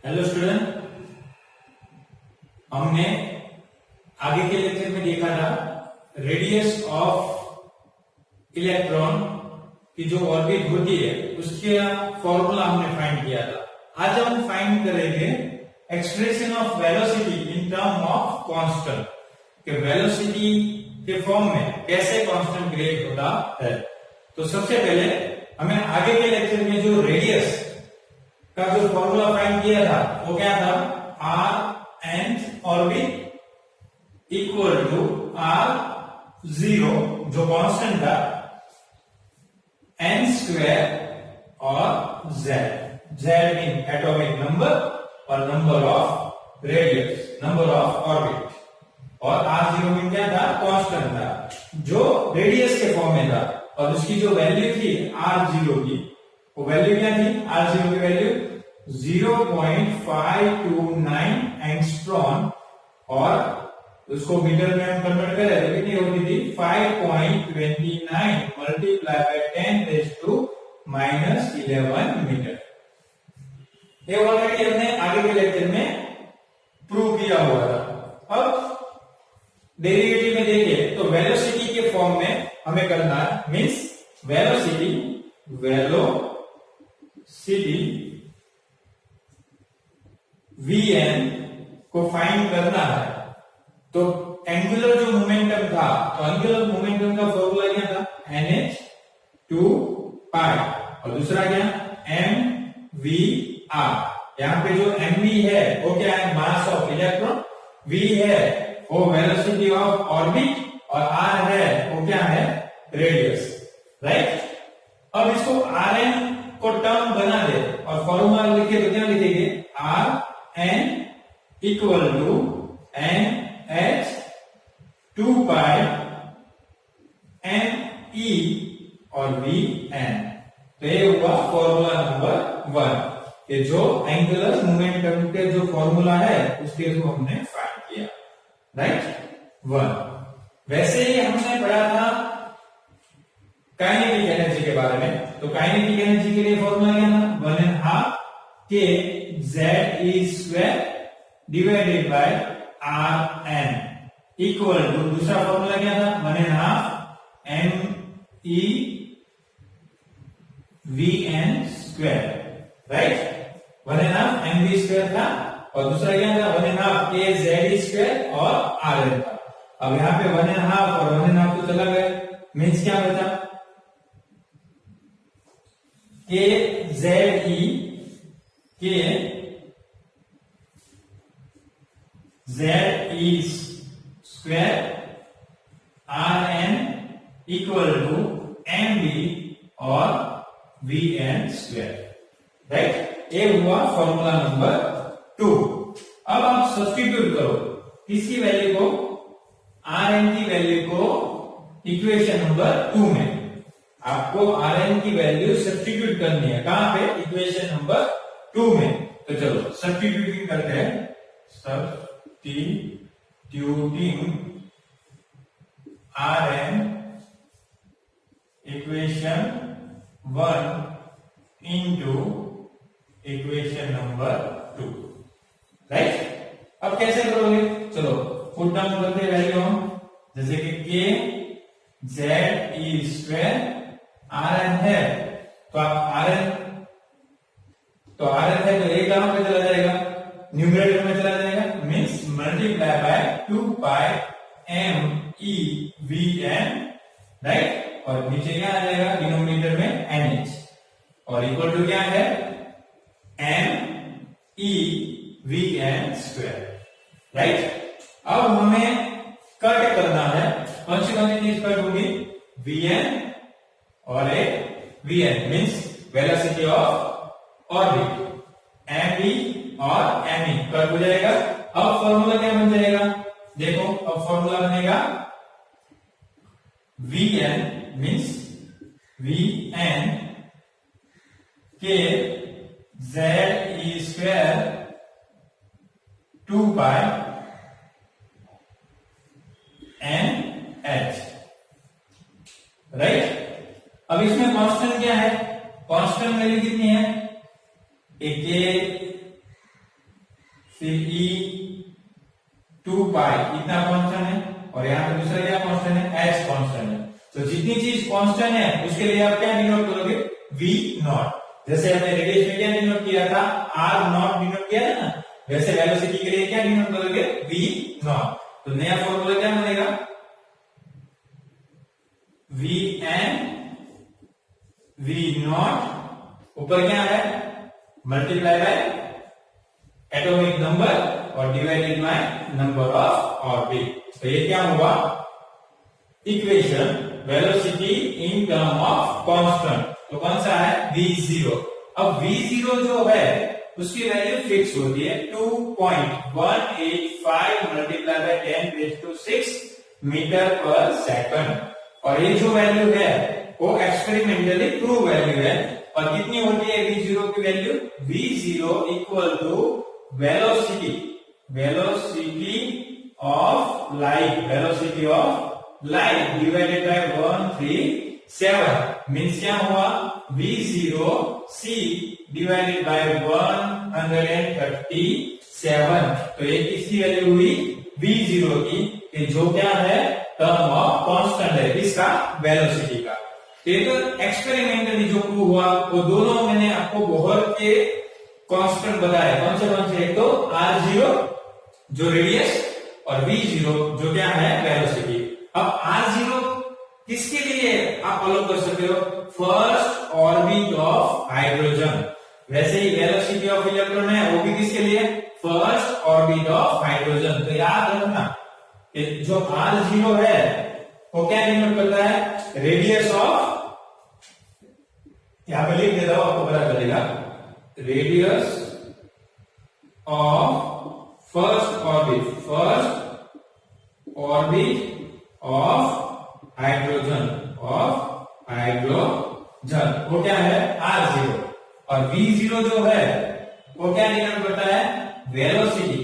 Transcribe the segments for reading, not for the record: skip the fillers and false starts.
Hello student, हमने आगे के लेक्चर में देखा था रेडियस ऑफ इलेक्ट्रॉन की जो ऑर्बिट होती है उसका फॉर्मूला हमने फाइंड किया था। आज हम फाइंड करेंगे expression of velocity in term of constant, कि वेलोसिटी के फॉर्म में कैसे कांस्टेंट ग्रेड होता है। तो सबसे पहले हमें आगे के लेक्चर में जो रेडियस का जो फॉर्मूला फाइंड किया था वो क्या था, r nth orbit equal to r zero जो कांस्टेंट था n स्क्वायर और z मीन एटॉमिक नंबर और number of radius, number of orbit, और आर जीरो मीन क्या था, कांस्टेंट था जो रेडियस के फॉर्म में था। और उसकी जो वैल्यू थी आर जीरो की, वो वैल्यू क्या थी, आर जीरो की वैल्यू 0.529 एंगस्ट्रॉम, और उसको मीटर में हम कन्वर्ट करें तो कितनी होती थी, 5.29 मल्टीप्लाई बाय 10⁻⁻11 मीटर। ये ऑलरेडी हमने आगे के लेक्चर में प्रूव किया हुआ था। अब डेरिवेटिव में देखिए तो वेलोसिटी के फॉर्म में हमें करना है, मींस वेलोसिटी Vn को फाइंड करना है। तो एंगुलर जो मोमेंटम था, तो एंगुलर मोमेंटम का फॉर्मूला क्या था, nh2π, और दूसरा क्या, mvr। यहाँ पे जो mv है वो क्या है, मास ऑफ इलेक्ट्रॉन, v है वो वेलोसिटी ऑफ ऑर्बिट, और r है वो क्या है, रेडियस, राइट। अब इसको rn को टर्म बना दे और फॉर्मूला लिखे तो क्या लिखेंगे, rn equal to nh2π me और vn। तो ये हुआ फॉर्मूला नंबर 1, ये जो एंगुलर मोमेंटम के जो फॉर्मूला है उसके थ्रू हमने फाइंड किया, राइट 1। वैसे ही हमने पढ़ा था काइनेटिक एनर्जी के बारे में। तो काइनेटिक एनर्जी के लिए फॉर्मूला क्या था, 1/2 k ze² divided by rn equal to, दूसरा फॉर्मूला क्या था, 1/2 me vn², राइट। 1/2 mv² था और दूसरा क्या था, 1/2 k ze² और rn था। अब यहाँ पे 1/2 और 1/2 तो चला गया, मीन्स क्या बचा, k ze² rn equal to mv और vn², राइट। ये हुआ फॉर्मूला नंबर 2। अब आप सब्स्टिट्यूट करो किसी वैल्यू को, rn की वैल्यू को इक्वेशन नंबर 2 में। आपको rn की वैल्यू सब्स्टिट्यूट करनी है, कहां पे, इक्वेशन नंबर 2 में। तो चलो सब्स्टिट्यूटिंग करते हैं, substituting rn equation 1 into equation number 2, right. अब कैसे करोगे, चलो पुट डाउन करते हैं वैल्यू हम, जैसे कि k ze² rn है, तो आप rn है तो एक कहां पे चला जाएगा, न्यूमरेटर में चला जाएगा, means multiply by 2π me vn, right. और नीचे क्या आ जाएगा, डिनोमिनेटर में nh, और इक्वल टू क्या है, me vn², राइट। अब हमें कट करना है, कौन सी चीज कट होगी, vn और एक vn means velocity of orbit, mv और me कट हो जाएगा। अब फॉर्मूला क्या बन जाएगा, देखो अब फॉर्मूला बनेगा vn means vn k ze² 2π nh, right. अब इसमें कांस्टेंट क्या है, कांस्टेंट वैल्यू कितनी है, एक फिर ई 2 पाई इतना कांस्टेंट है, और यहाँ पे दूसरा क्या कांस्टेंट है, एच कांस्टेंट है। तो जितनी चीज कांस्टेंट है उसके लिए आप क्या डिनोट करोगे, वी नॉट। जैसे हमने रेडियस में क्या डिनोट किया था, आर नॉट डिनोट किया है ना, वैसे वेलोसिटी के लिए क्या डिनोट करोगे, वी नॉट। तो नया फॉर्मूला क्या बनेगा, वी एन वी नॉट ऊपर क्या है, मल्टीप्लाई बाय एटॉमिक नंबर और divided by number of orbit. तो ये क्या हुआ, equation velocity in term of constant. तो कौन सा है, v0। अब v0 जो है उसकी वैल्यू फिक्स होती है 2.185 मल्टीप्लाई बाय 10⁶ मीटर पर सेकंड। और ये जो वैल्यू है वो एक्सपेरिमेंटली प्रूव वैल्यू है। और कितनी होती है v0 की value, v0 equal to velocity of light divided by 137 means क्या हुआ, v0 c डिवाइडेड बाय 137। तो ये किसकी वैल्यू हुई, v0 की, कि जो क्या है, टर्म ऑफ कांस्टेंट है इसका वेलोसिटी का। एक एक्सपेरिमेंटली जो प्रूव हुआ वो दोनों मैंने आपको बहुत के कांस्टेंट बताया। कौन से, एक तो r0 जो रेडियस और v0 जो क्या है, वेलोसिटी। अब r0 किसके लिए आप अलग कर सकते हो, फर्स्ट ऑर्बिट ऑफ हाइड्रोजन। वैसे ही वेलोसिटी ऑफ इलेक्ट्रॉन है वो भी किसके लिए, फर्स्ट ऑर्बिट ऑफ हाइड्रोजन। तो याद रखना जो r0 है वो क्या डिनोट करता है, रेडियस ऑफ, यहां पे लिख देता हूं आपको पता चलेगा, radius of first orbit of hydrogen वो क्या है, r0। और v0 जो है वो क्या डिनोट करता है, velocity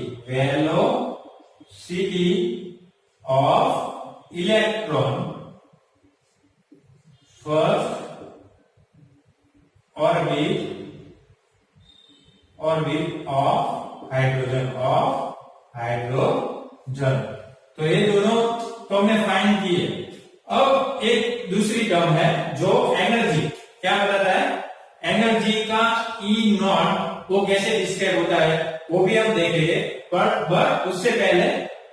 of electron first orbit of hydrogen तो ये दोनों तो हमने फाइंड किए। अब एक दूसरी टर्म है जो एनर्जी, क्या बताता है, एनर्जी का ई नॉट वो कैसे डिस्क्राइब होता है वो भी हम देखेंगे। बट उससे पहले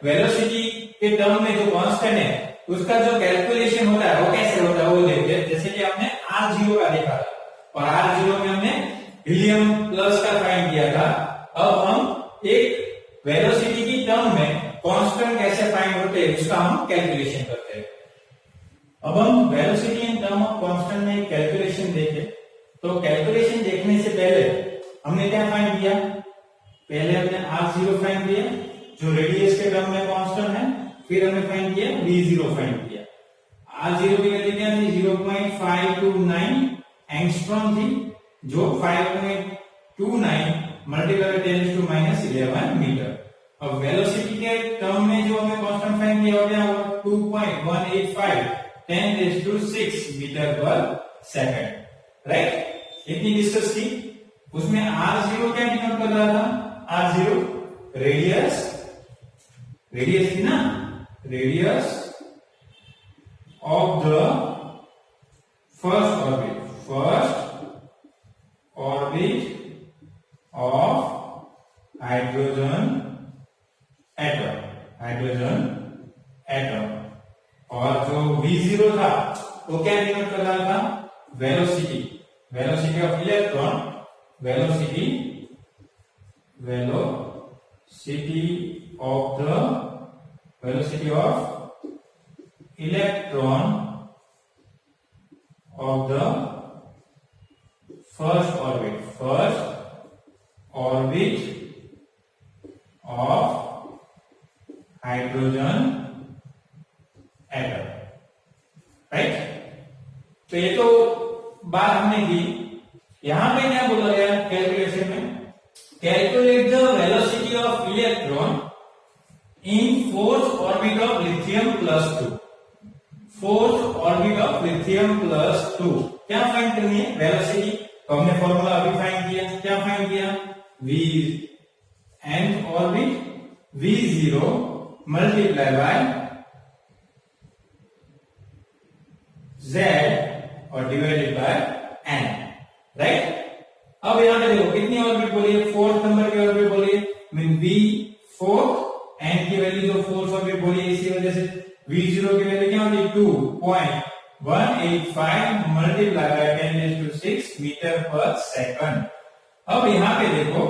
वेलोसिटी के टर्म में जो कांस्टेंट है उसका जो कैलकुलेशन होता है वो कैसे होता है वो देखते हैं। जैसे कि हमने r0 का देखा था और r0 में हमने हीलियम प्लस का फाइंड किया था। अब हम एक वेलोसिटी की टर्म में कांस्टेंट कैसे फाइंड होते हैं उसका हम कैलकुलेशन करते हैं। अब हम velocity in term of constant में कैलकुलेशन देखें तो कैलकुलेशन देखने से पहले हमने क्या फाइंड किया, पहले हमने r0 फाइंड किया जो रेडियस के टर्म में कांस्टेंट है, फिर हमने फाइंड किया v0 फाइंड किया। r0 की वैल्यू क्या थी, 0.529 एंगस्ट्रॉम थी, जो 5.29 मल्टीप्लाई बाय 10⁻11 मीटर। अब वेलोसिटी के टर्म में जो हमें कांस्टेंट फाइंड किया हो गया 2.185 10⁶ मीटर पर सेकंड, राइट। इतनी डिस्कस की। उसमें r0 क्या डिनोट कर रहा था, r0 रेडियस थी ना, radius of the first orbit of hydrogen atom. और जो v0 था वो क्या डिनोट कर रहा था, velocity of electron, velocity of electron of the first orbit of hydrogen atom, right. तो ये तो बात हमने की। यहां पे क्या बोला गया कैलकुलेशन में, calculate the velocity of electron in fourth orbit of lithium +2। Fourth orbit of lithium +2 क्या फाइंड करनी है, वेलोसिटी। तो हमने फॉर्मूला अभी फाइंड किया, क्या फाइंड किया, v nth orbit v0 multiply by z और डिवाइडेड बाय n, राइट। अब यहां पे देखो कितनी ऑर्बिट बोलिए, फोर्थ नंबर की ऑर्बिट बोलिए, मीन v4, n की वैल्यू जो फोर्थ ऑर्बिट बोलिए, इसी वजह से v0 की वैल्यू क्या होती है 2.185 मल्टीप्लाई बाय 10⁶ मीटर पर सेकंड। अब यहाँ पे देखो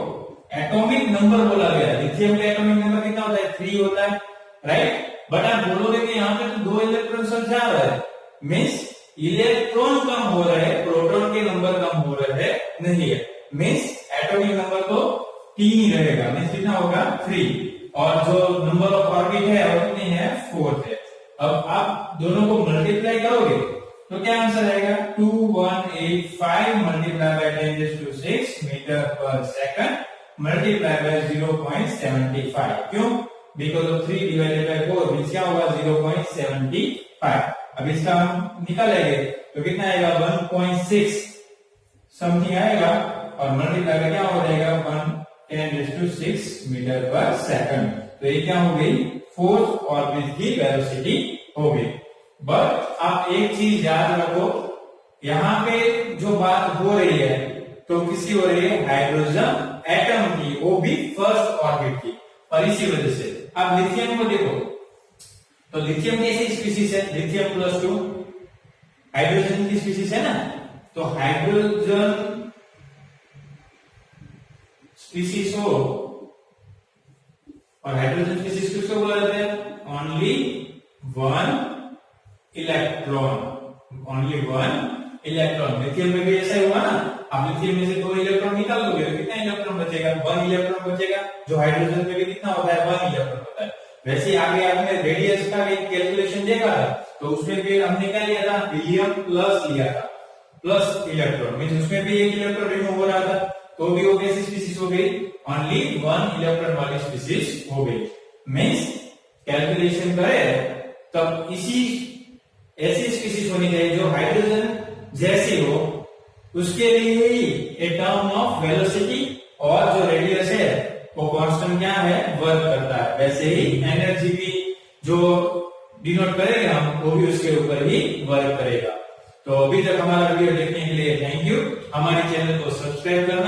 एटॉमिक नंबर बोला गया है, लिथियम का एटॉमिक नंबर कितना होता है 3 होता है, राइट। बट आप बोलोगे कि यहाँ पे तो 2 इलेक्ट्रॉन सब जा रहा है, मीन्स इलेक्ट्रॉन कम हो रहे हैं, प्रोटॉन के नंबर कम हो रहे हैं नहीं है, मीन्स एटॉमिक नंबर तो 3 ही रहेगा, मीन्स कितना होगा 3, और जो नंबर ऑफ ऑर्बिट है वो कितनी है 4 है। अब आप दोनों को मल्टीप्लाई करोगे तो क्या आंसर आएगा 2185 मल्टीप्लाई बाय 10⁶ मीटर पर सेकंड मल्टीप्लाई बाय 0.75, क्यों, because of 3 divided by 4 means क्या होगा 0.75। अब इसका हम निकालेंगे तो कितना आएगा 1.6 समथिंग आएगा, और मल्टीप्लाई का क्या हो जाएगा 10⁶ मीटर पर सेकंड। तो ये क्या हो गई फोर्थ ऑर्बिट की वेलोसिटी हो गई। बट आप एक चीज याद रखो, यहाँ पे जो बात हो रही है तो किसकी हो रही है, हाइड्रोजन एटम की, वो भी फर्स्ट ऑर्बिट की, और इसी वजह से आप लिथियम को देखो तो लिथियम कैसी स्पीसीज है, लिथियम +2 हाइड्रोजन की स्पीसीज है ना, तो हाइड्रोजन स्पीसीज हो, और हाइड्रोजन स्पीसीज किसको बोला जाता है, only one electron, only one electron. Lithium में भी ऐसा ही हुआ ना, आप लिथियम में से 2 इलेक्ट्रॉन निकाल दोगे तो कितना इलेक्ट्रॉन बचेगा, 1 इलेक्ट्रॉन बचेगा, जो हाइड्रोजन में भी कितना होता है 1 इलेक्ट्रॉन होता है। वैसे आगे आपने रेडियस का एक कैलकुलेशन देखा था, तो उसमें भी हमने क्या लिया था, हीलियम प्लस लिया था, प्लस इलेक्ट्रॉन, मींस उसमें भी 1 इलेक्ट्रॉन रिमूव हो रहा था, तो भी वो कैसी स्पीसीज हो गई, ओनली 1 इलेक्ट्रॉन वाली स्पीसीज हो गई। मींस कैलकुलेशन करें तब इसी ऐसी स्पीसीज होनी चाहिए जो हाइड्रोजन जैसी हो, उसके लिए ही ए टर्म ऑफ वेलोसिटी और जो रेडियस है वो कांस्टेंट क्या है, वर्क करता है। वैसे ही एनर्जी भी जो डिनोट करेगा हम, वो भी उसके ऊपर ही वर्क करेगा। तो अभी तक हमारा वीडियो देखने के लिए थैंक यू। हमारे चैनल को सब्सक्राइब करना